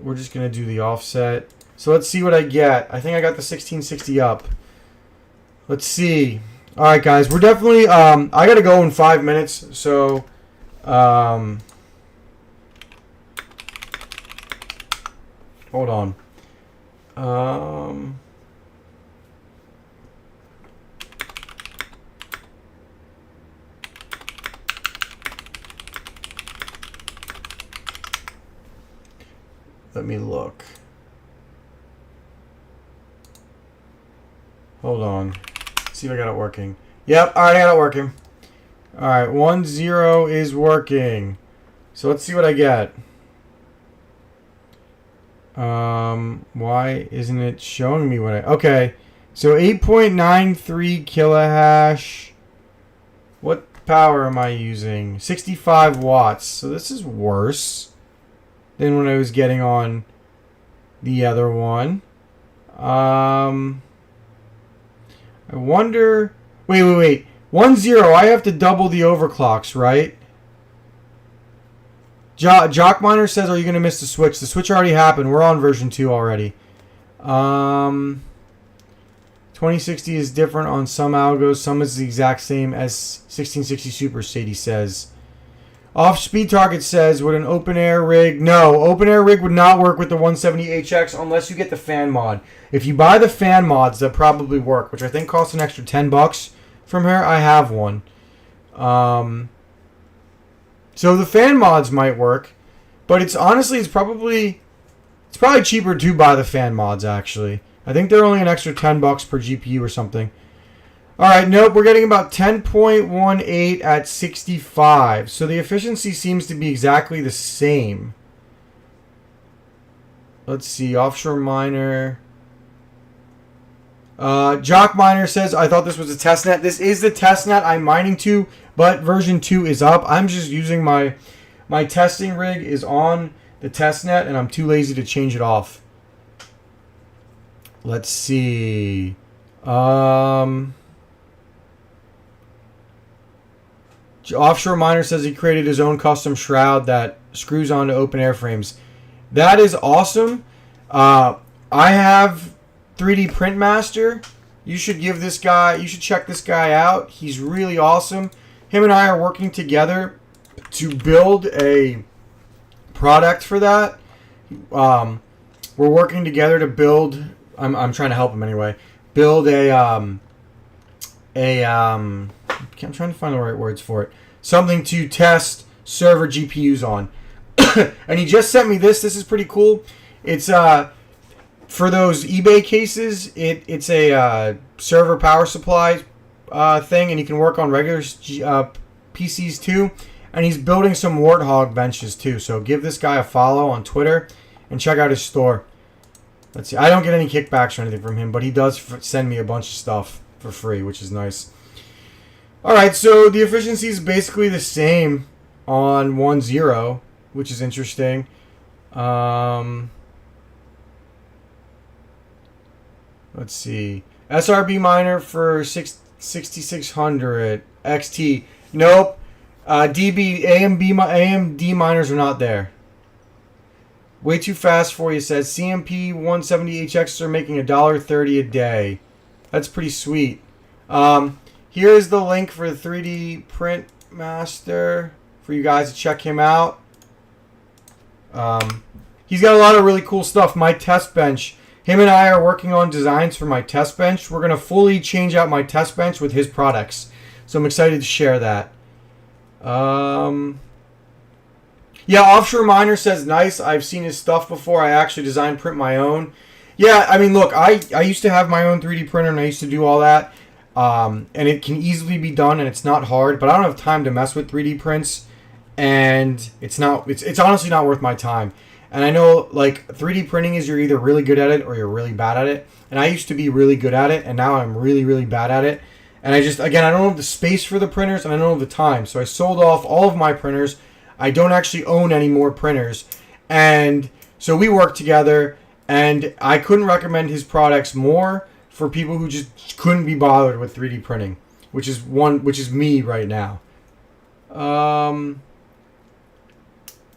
we're just going to do the offset. So let's see what I get. I think I got the 1660 up. Let's see. Alright, guys. We're definitely... I got to go in 5 minutes. So... hold on. Let me look. Hold on. See if I got it working. Yep, alright, I got it working. Alright, 1.0 is working. So let's see what I get. Why isn't it showing me what I... Okay, so 8.93 kilohash. What power am I using? 65 watts. So this is worse than what I was getting on the other one. I wonder... Wait. 1.0, I have to double the overclocks, right? Jockminer says, are you going to miss the switch? The switch already happened. We're on version 2 already. 2060 is different on some algos. Some is the exact same as 1660 Super, Sadie says. Off Speed Target says, would an open air rig... No, open air rig would not work with the 170HX unless you get the fan mod. If you buy the fan mods, they'll probably work, which I think costs an extra $10 from her. I have one. So the fan mods might work, but it's probably cheaper to buy the fan mods, actually. I think they're only an extra $10 per GPU or something. Alright, nope, we're getting about 10.18 at 65. So the efficiency seems to be exactly the same. Let's see, Offshore Miner. Jock Miner says, I thought this was a testnet. This is the testnet I'm mining to, but version 2 is up. I'm just using my testing rig is on the testnet, and I'm too lazy to change it off. Let's see. Offshore Miner says he created his own custom shroud that screws onto open airframes. That is awesome. I have 3D Print Master. You should check this guy out. He's really awesome. Him and I are working together to build a product for that. We're working together to build. I'm trying to help him anyway. Build I'm trying to find the right words for it. Something to test server GPUs on. And he just sent me this. This is pretty cool. It's for those eBay cases. It's a server power supply thing, and you can work on regular PCs too. And he's building some Warthog benches too. So give this guy a follow on Twitter and check out his store. Let's see. I don't get any kickbacks or anything from him, but he does send me a bunch of stuff for free, which is nice. Alright, so the efficiency is basically the same on 1.0, which is interesting. Let's see. SRB miner for 6600 XT. Nope. AMD miners are not there. Way too fast for you, says CMP 170HX are making $1.30 a day. That's pretty sweet. Here is the link for the 3D Print Master for you guys to check him out. He's got a lot of really cool stuff. My test bench. Him and I are working on designs for my test bench. We're going to fully change out my test bench with his products. So I'm excited to share that. Yeah, Offshore Miner says, nice. I've seen his stuff before. I actually design print my own. Yeah, I mean, look, I used to have my own 3D printer and I used to do all that. And it can easily be done and it's not hard. But I don't have time to mess with 3D prints. And it's honestly not worth my time. And I know, like, 3D printing is you're either really good at it or you're really bad at it. And I used to be really good at it, and now I'm really, really bad at it. And I don't have the space for the printers, and I don't have the time. So I sold off all of my printers. I don't actually own any more printers. And so we work together, and I couldn't recommend his products more for people who just couldn't be bothered with 3D printing, which is me right now.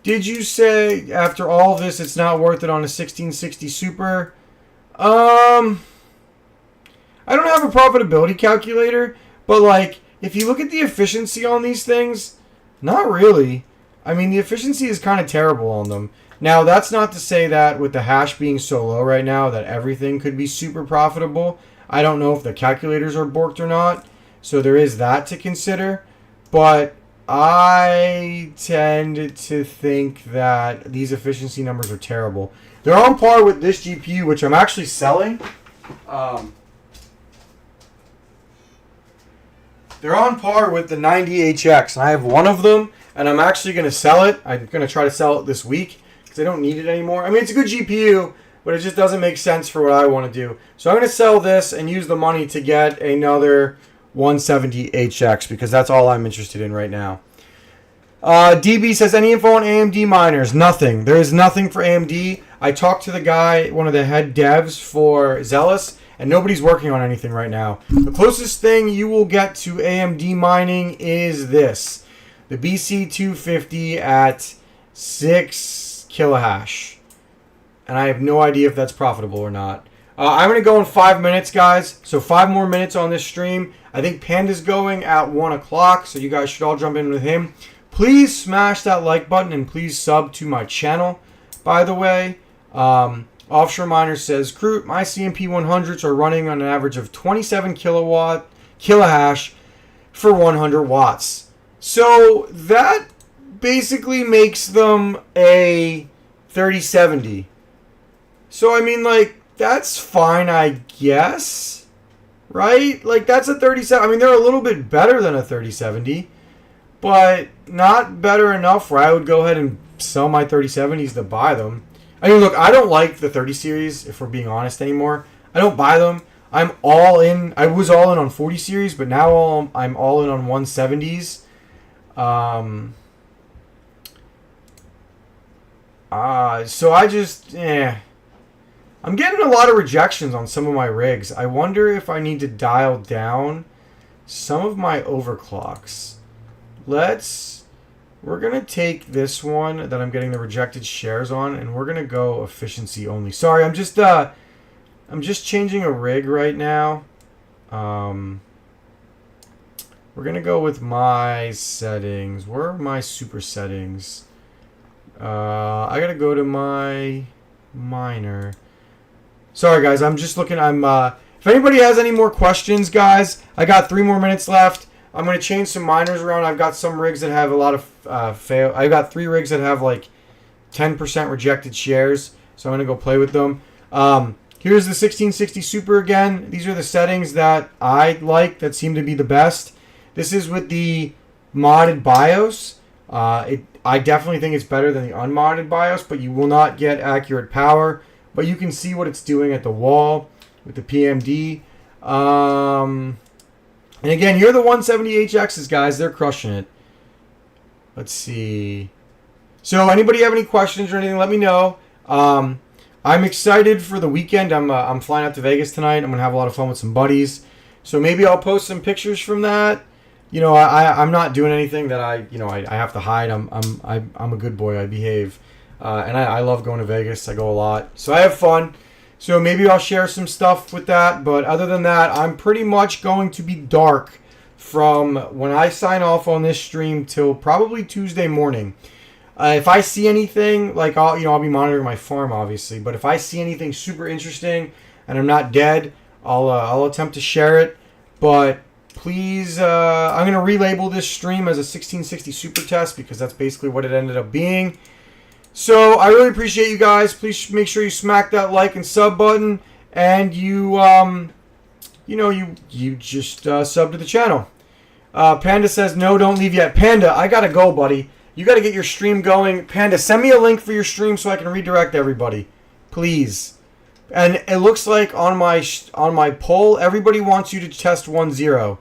Did you say after all this it's not worth it on a 1660 Super? I don't have a profitability calculator, but like if you look at the efficiency on these things, not really. I mean, the efficiency is kind of terrible on them. Now, that's not to say that with the hash being so low right now that everything could be super profitable. I don't know if the calculators are borked or not, so there is that to consider. But I tend to think that these efficiency numbers are terrible. They're on par with this GPU, which I'm actually selling. They're on par with the 90HX, and I have one of them, and I'm actually going to sell it. I'm going to try to sell it this week because I don't need it anymore. I mean, it's a good GPU, but it just doesn't make sense for what I want to do. So I'm going to sell this and use the money to get another 170HX because that's all I'm interested in right now. DB says, any info on AMD miners? Nothing. There is nothing for AMD. I talked to the guy, one of the head devs for Xelis, and nobody's working on anything right now. The closest thing you will get to AMD mining is this. The BC250 at 6 kilohash. And I have no idea if that's profitable or not. I'm going to go in 5 minutes, guys. So 5 more minutes on this stream. I think Panda's going at 1 o'clock, so you guys should all jump in with him. Please smash that like button and please sub to my channel, by the way. Offshore Miner says, Kroot, my CMP 100s are running on an average of 27 kilohash for 100 watts. So that basically makes them a 3070. So, I mean, like, that's fine, I guess. Right? Like, that's a 3070. I mean, they're a little bit better than a 3070. But not better enough where I would go ahead and sell my 3070s to buy them. I mean, look, I don't like the 30 series, if we're being honest anymore. I don't buy them. I'm all in. I was all in on 40 series, but now I'm all in on 170s. So I just, I'm getting a lot of rejections on some of my rigs. I wonder if I need to dial down some of my overclocks. We're going to take this one that I'm getting the rejected shares on, and we're going to go efficiency only. Sorry, I'm just changing a rig right now. We're going to go with my settings. Where are my super settings? I got to go to my miner. Sorry, guys. I'm just looking. If anybody has any more questions, guys, I got 3 more minutes left. I'm going to change some miners around. I've got some rigs that have a lot of fail. I've got 3 rigs that have like 10% rejected shares. So I'm going to go play with them. Here's the 1660 Super again. These are the settings that I like that seem to be the best. This is with the modded BIOS. I definitely think it's better than the unmodded BIOS, but you will not get accurate power. But you can see what it's doing at the wall with the PMD. And again, you're the 170HXs, guys. They're crushing it. Let's see. So anybody have any questions or anything, let me know. I'm excited for the weekend. I'm flying out to Vegas tonight. I'm going to have a lot of fun with some buddies. So maybe I'll post some pictures from that. You know, I'm not doing anything that I have to hide. I'm a good boy. I behave. And I love going to Vegas. I go a lot. So I have fun. So maybe I'll share some stuff with that. But other than that, I'm pretty much going to be dark from when I sign off on this stream till probably Tuesday morning. If I see anything, like I'll be monitoring my farm, obviously. But if I see anything super interesting and I'm not dead, I'll attempt to share it. But please, I'm going to relabel this stream as a 1660 super test because that's basically what it ended up being. So I really appreciate you guys. Please make sure you smack that like and sub button, and you just sub to the channel. Panda says no, don't leave yet. Panda, I gotta go, buddy. You gotta get your stream going. Panda, send me a link for your stream so I can redirect everybody, please. And it looks like on my poll, everybody wants you to test 1.0.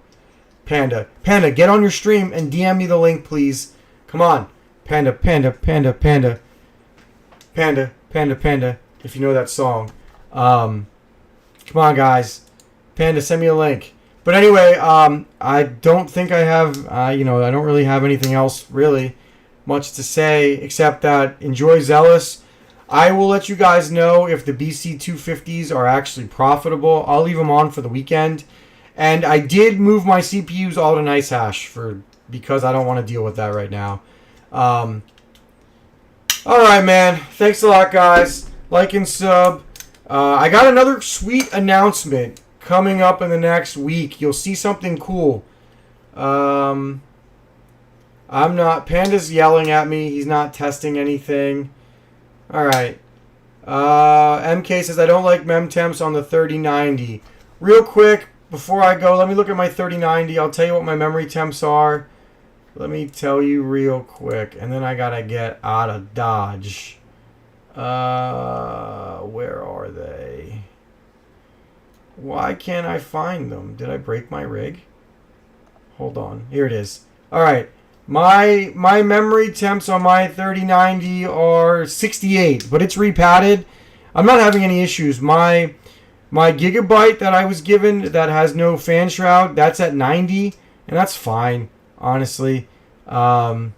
Panda, get on your stream and DM me the link, please. Come on, Panda. If you know that song, come on, guys. Panda, send me a link. But anyway, I don't think I have, I don't really have anything else really much to say except that enjoy Xelis. I will let you guys know if the BC250s are actually profitable. I'll leave them on for the weekend. And I did move my CPUs all to nice hash because I don't want to deal with that right now. Alright, man. Thanks a lot, guys. Like and sub. I got another sweet announcement coming up in the next week. You'll see something cool. Panda's yelling at me. He's not testing anything. Alright. MK says, I don't like memtemps on the 3090. Real quick, before I go, let me look at my 3090. I'll tell you what my memory temps are. Let me tell you real quick. And then I gotta get out of Dodge. Where are they? Why can't I find them? Did I break my rig? Hold on. Here it is. Alright. My memory temps on my 3090 are 68, but it's repadded. I'm not having any issues. My gigabyte that I was given that has no fan shroud, that's at 90, and that's fine, honestly. I'm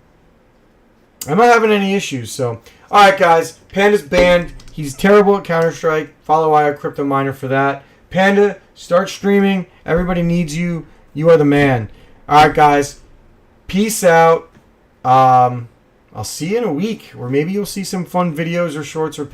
not having any issues. So, alright, guys. Panda's banned. He's terrible at Counter-Strike. Follow Crypto Miner for that. Panda, start streaming. Everybody needs you. You are the man. Alright, guys. Peace out. I'll see you in a week, or maybe you'll see some fun videos or shorts or pictures.